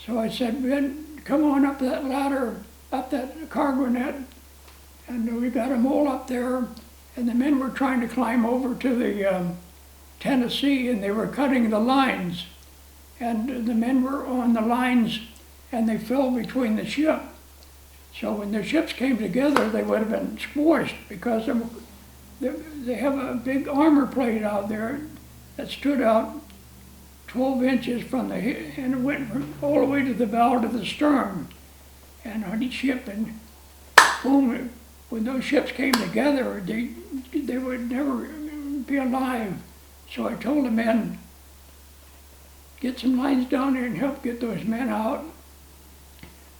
So I said, Ben, come on up that ladder, up that cargo net. And we got them all up there. And the men were trying to climb over to the Tennessee, and they were cutting the lines. And the men were on the lines, and they fell between the ship. So when the ships came together, they would have been squashed because they have a big armor plate out there that stood out 12 inches from the hip, and it went from all the way to the bow to the stern. And on each ship, and boom, when those ships came together, they would never be alive. So I told the men, get some lines down there and help get those men out.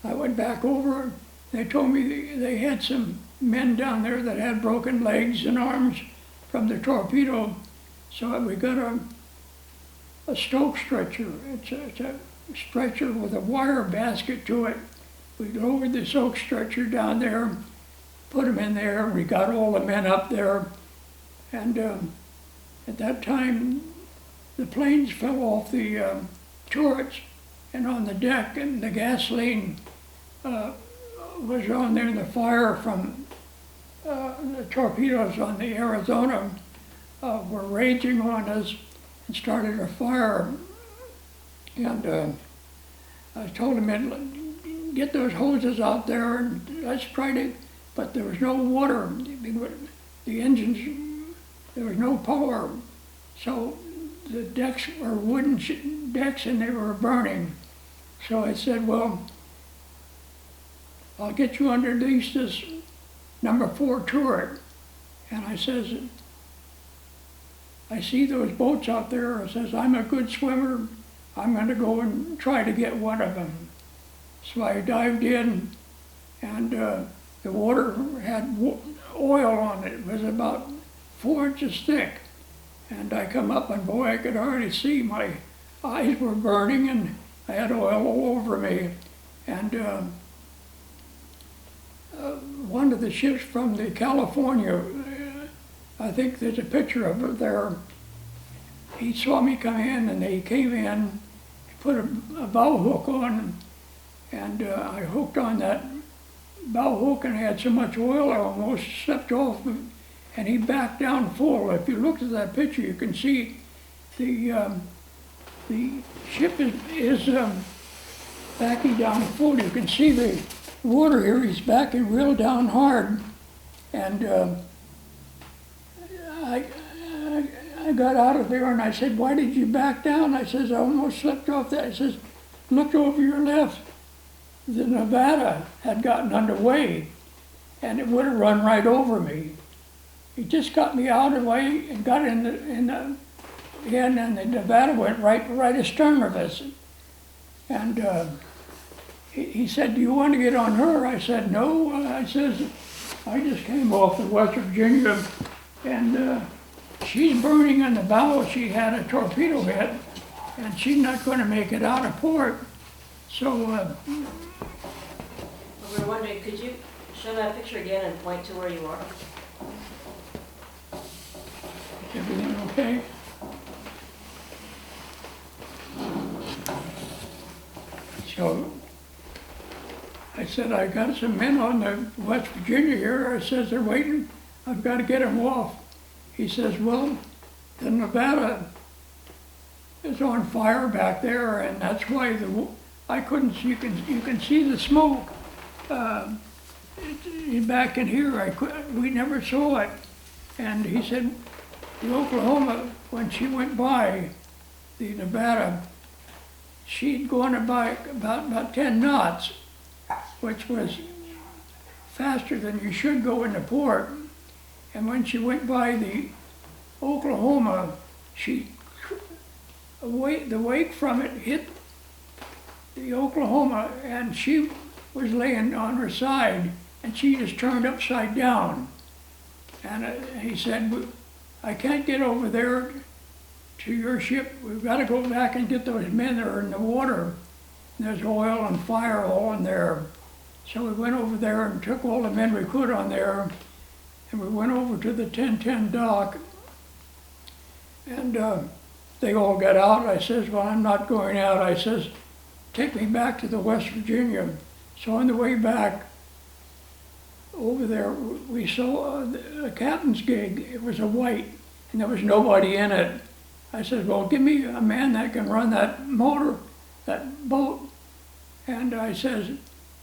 I went back over. They told me they had some men down there that had broken legs and arms from the torpedo. So we got a Stoke stretcher. It's a stretcher with a wire basket to it. We lowered the Stoke stretcher down there, put them in there. We got all the men up there. And at that time, the planes fell off the turrets and on the deck, and the gasoline was on there. The fire from the torpedoes on the Arizona were raging on us and started a fire. And I told them, get those hoses out there and let's try to, but there was no water. The engines, there was no power. So the decks were wooden decks and they were burning. So I said, well, I'll get you underneath this number 4 turret. And I says, I see those boats out there. I says, I'm a good swimmer. I'm going to go and try to get one of them. So I dived in, and the water had oil on it. It was about 4 inches thick. And I come up, and boy, I could already see my eyes were burning, and I had oil all over me. And one of the ships from the California, I think there's a picture of it there. He saw me come in, and he came in, he put a bow hook on, and I hooked on that bow hook, and I had so much oil I almost slipped off, and he backed down full. If you look at that picture, you can see the ship is backing down full. You can see the water here. He's backing real down hard, and I got out of there, and I said, why did you back down? I says, I almost slipped off that. I says, look over your left. The Nevada had gotten underway, and it would have run right over me. He just got me out of the way and got in the end, and the Nevada went right astern of us. And he said, do you want to get on her? I said, no. I says, I just came off the West Virginia, and she's burning on the bow. She had a torpedo hit, and she's not going to make it out of port. So we were wondering, could you show that picture again and point to where you are? is everything okay? So I said, I got some men on the West Virginia here. I says, they're waiting. I've got to get them off. He says, well, the Nevada is on fire back there, and that's why I couldn't see. You can see the smoke back in here. We never saw it. And he said, the Oklahoma, when she went by the Nevada, she'd gone about 10 knots, which was faster than you should go into port. And when she went by the Oklahoma, the wake from it hit the Oklahoma, and she was laying on her side, and she just turned upside down. And he said, I can't get over there to your ship. We've got to go back and get those men that are in the water. And there's oil and fire all in there. So we went over there and took all the men we could on there, and we went over to the 1010 dock, and they all got out. I says, well, I'm not going out. I says, take me back to the West Virginia. So on the way back over there, we saw a captain's gig. It was a white, and there was nobody in it. I said, well, give me a man that can run that motor, that boat. And I says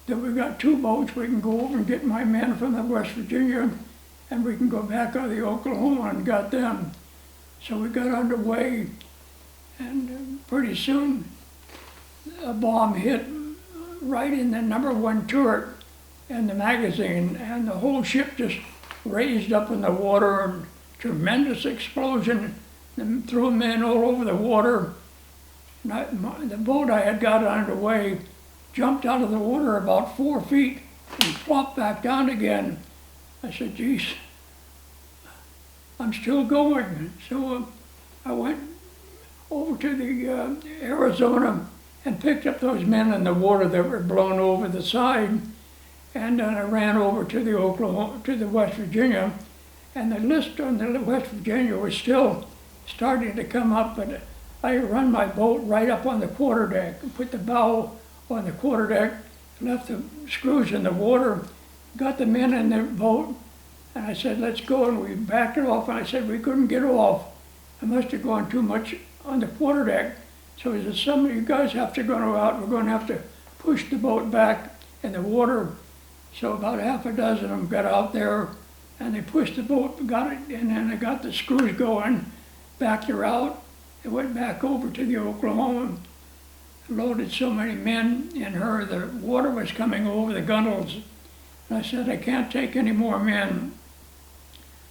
that we've got 2 boats. We can go over and get my men from the West Virginia, and we can go back out of the Oklahoma and got them. So we got underway, and pretty soon a bomb hit right in the #1 turret and the magazine, and the whole ship just raised up in the water, and tremendous explosion, and threw men all over the water. And the boat I had got underway jumped out of the water about 4 feet and plopped back down again. I said, geez, I'm still going. So I went over to the Arizona and picked up those men in the water that were blown over the side. And then I ran over to the Oklahoma, to the West Virginia, and the list on the West Virginia was still starting to come up, but I run my boat right up on the quarterdeck, put the bow on the quarterdeck, left the screws in the water, got the men in the boat, and I said, let's go, and we backed it off, and I said, we couldn't get off. I must have gone too much on the quarterdeck. So he said, some of you guys have to go out, we're going to have to push the boat back in the water. So about half a dozen of them got out there, and they pushed the boat, got it, and then they got the screws going, backed her out. They went back over to the Oklahoma, loaded so many men in her, the water was coming over the gunnels. And I said, I can't take any more men.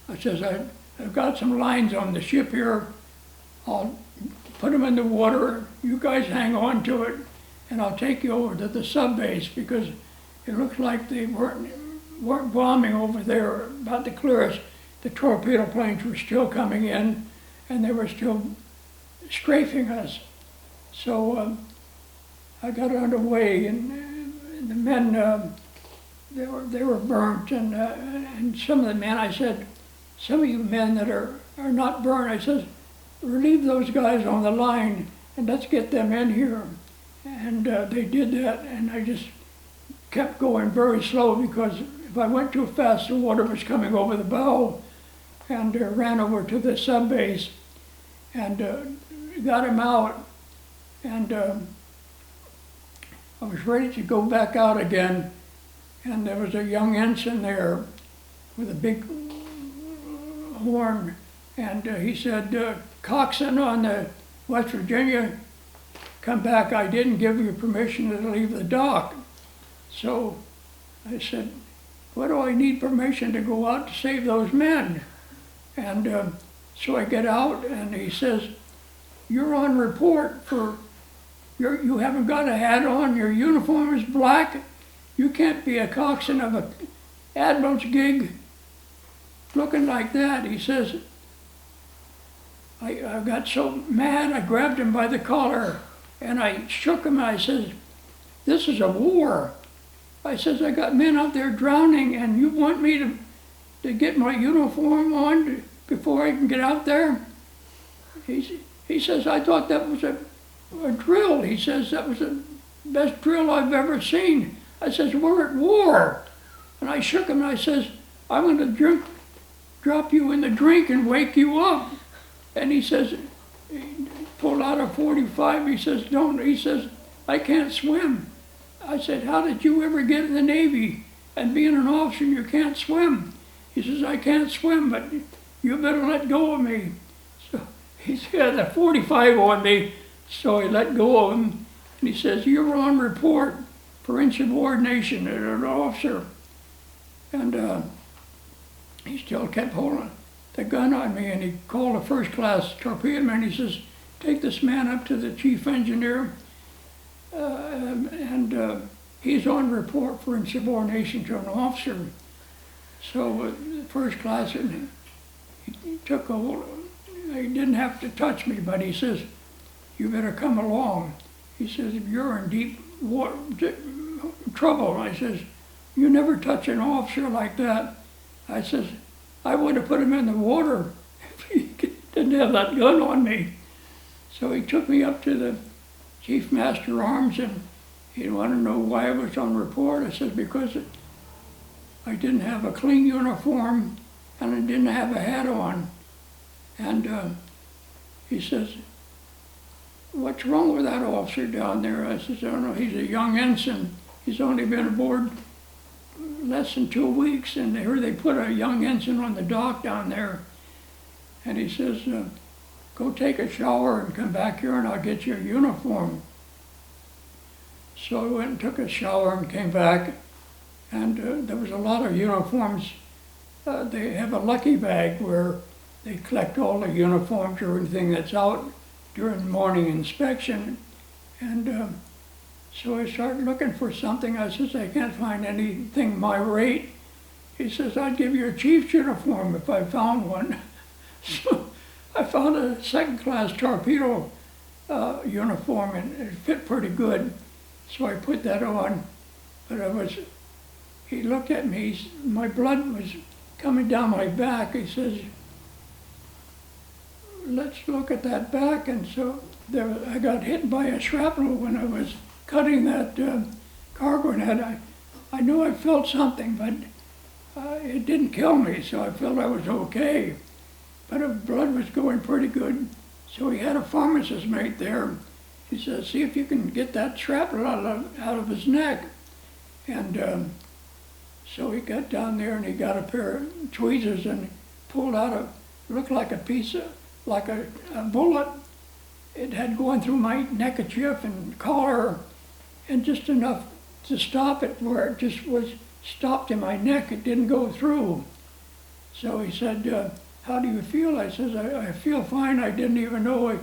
I says, I've got some lines on the ship here. I'll put them in the water. You guys hang on to it, and I'll take you over to the sub-base, because it looks like they weren't bombing over there about the clearest. The torpedo planes were still coming in, and they were still strafing us. So I got underway, and the men, they were burnt, and some of the men, I said, some of you men that are not burned, I said, relieve those guys on the line, and let's get them in here. And they did that, and I just kept going very slow, because if I went too fast, the water was coming over the bow, and ran over to the sub-base, and got him out, and I was ready to go back out again, and there was a young ensign there with a big horn, and he said, coxswain on the West Virginia, come back, I didn't give you permission to leave the dock. So I said, what do I need permission to go out to save those men? And so I get out, and he says, you're on report for, you haven't got a hat on, your uniform is black, you can't be a coxswain of an admiral's gig looking like that. He says, I got so mad, I grabbed him by the collar, and I shook him, and I says, this is a war. I says, I got men out there drowning, and you want me to get my uniform on before I can get out there? He says, I thought that was a drill. He says, that was the best drill I've ever seen. I says, we're at war. And I shook him, and I says, I'm going to drop you in the drink and wake you up. And he says, he pulled out a .45, he says, don't, he says, I can't swim. I said, how did you ever get in the Navy and being an officer and you can't swim? He says, I can't swim, but you better let go of me. So he had a .45 on me, so I let go of him. And he says, you're on report for insubordination as an officer. And he still kept holding the gun on me, and he called a first-class torpedo man. He says, take this man up to the chief engineer, and he's on report for insubordination to an officer. So first class, and he took a hold, he didn't have to touch me, but he says, you better come along. He says, if you're in deep trouble. I says, you never touch an officer like that. I says, I would have put him in the water if he didn't have that gun on me. So he took me up to the Chief Master Arms, and he wanted to know why I was on report. I said, because I didn't have a clean uniform and I didn't have a hat on. And he says, what's wrong with that officer down there? I said, I don't know, he's a young ensign. He's only been aboard less than 2 weeks, and they put a young ensign on the dock down there. And he says, go take a shower and come back here and I'll get you a uniform. So I went and took a shower and came back, and there was a lot of uniforms. They have a lucky bag where they collect all the uniforms or anything that's out during morning inspection. And so I started looking for something. I says, I can't find anything my rate. He says, I'd give you a chief's uniform if I found one. So I found a second-class torpedo uniform, and it fit pretty good. So I put that on, but he looked at me, my blood was coming down my back. He says, let's look at that back. And so I got hit by a shrapnel when I was cutting that cargo net. I knew I felt something, but it didn't kill me, so I felt I was okay. But the blood was going pretty good. So he had a pharmacist mate there. He says, see if you can get that shrapnel out of his neck. And so he got down there and he got a pair of tweezers and pulled out looked like a piece of, like a bullet. It had gone through my neckerchief and collar, and just enough to stop it where it just was stopped in my neck. It didn't go through. So he said, how do you feel? I says, I feel fine. I didn't even know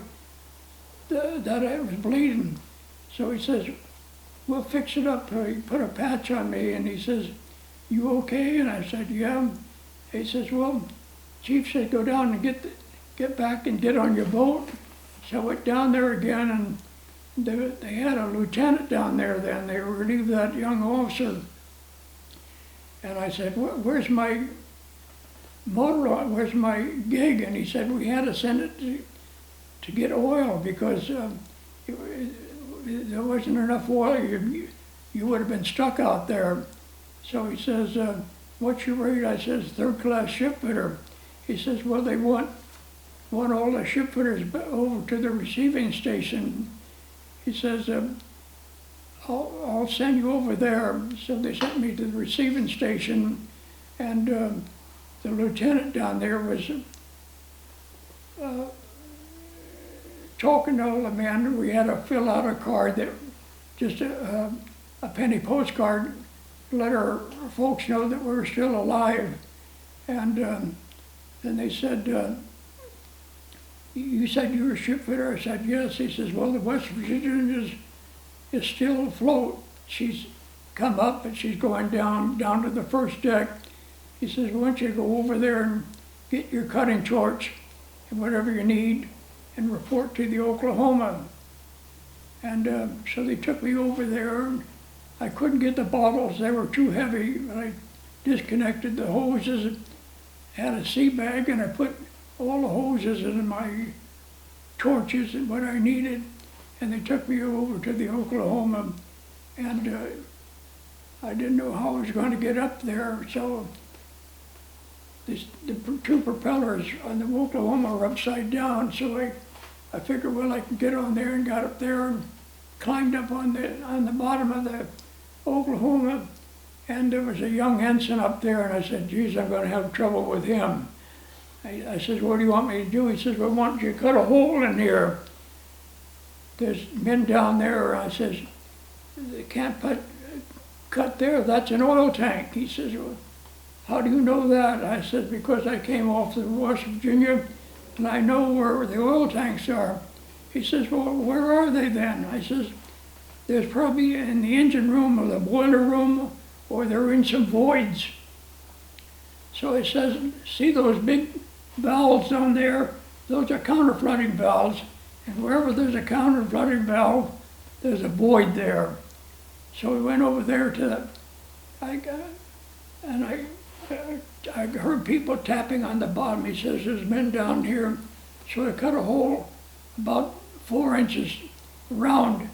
that I was bleeding. So he says, we'll fix it up. He put a patch on me, and he says, you okay? And I said, yeah. He says, well, Chief said, go down and get back and get on your boat. So I went down there again, and they had a lieutenant down there then. They relieved that young officer. And I said, where's my motor on? Where's my gig? And he said, we had to send it to get oil because there wasn't enough oil. You would have been stuck out there. So he says, what's your rate? I says, third-class shipfitter. He says, well, they want all the shipfitters over to the receiving station. He says, I'll send you over there. So they sent me to the receiving station, and the lieutenant down there was talking to all the men. We had to fill out a card that just a penny postcard, let our folks know that we were still alive. And then they said, you said you were a shipfitter? I said, yes. He says, well, the West Virginia is still afloat. She's come up and she's going down to the first deck. He says, why don't you go over there and get your cutting torch and whatever you need and report to the Oklahoma. And so they took me over there, and I couldn't get the bottles. They were too heavy. I disconnected the hoses, had a sea bag, and I put all the hoses in my torches and what I needed. And they took me over to the Oklahoma, and I didn't know how I was going to get up there. So the two propellers on the Oklahoma were upside down, so I figured, well, I can get on there, and got up there and climbed up on the bottom of the Oklahoma, and there was a young ensign up there, and I said, geez, I'm going to have trouble with him. I said, what do you want me to do? He says, well, why don't you cut a hole in here? There's men down there. I says, they can't cut there, that's an oil tank. He says, well, how do you know that? I said, because I came off the West Virginia and I know where the oil tanks are. He says, well, where are they then? I says, there's probably in the engine room or the boiler room, or they're in some voids. So he says, see those big valves down there? Those are counterflooding valves. And wherever there's a counterflooding valve, there's a void there. So we went over there to I heard people tapping on the bottom. He says, there's men down here. So I cut a hole about 4 inches round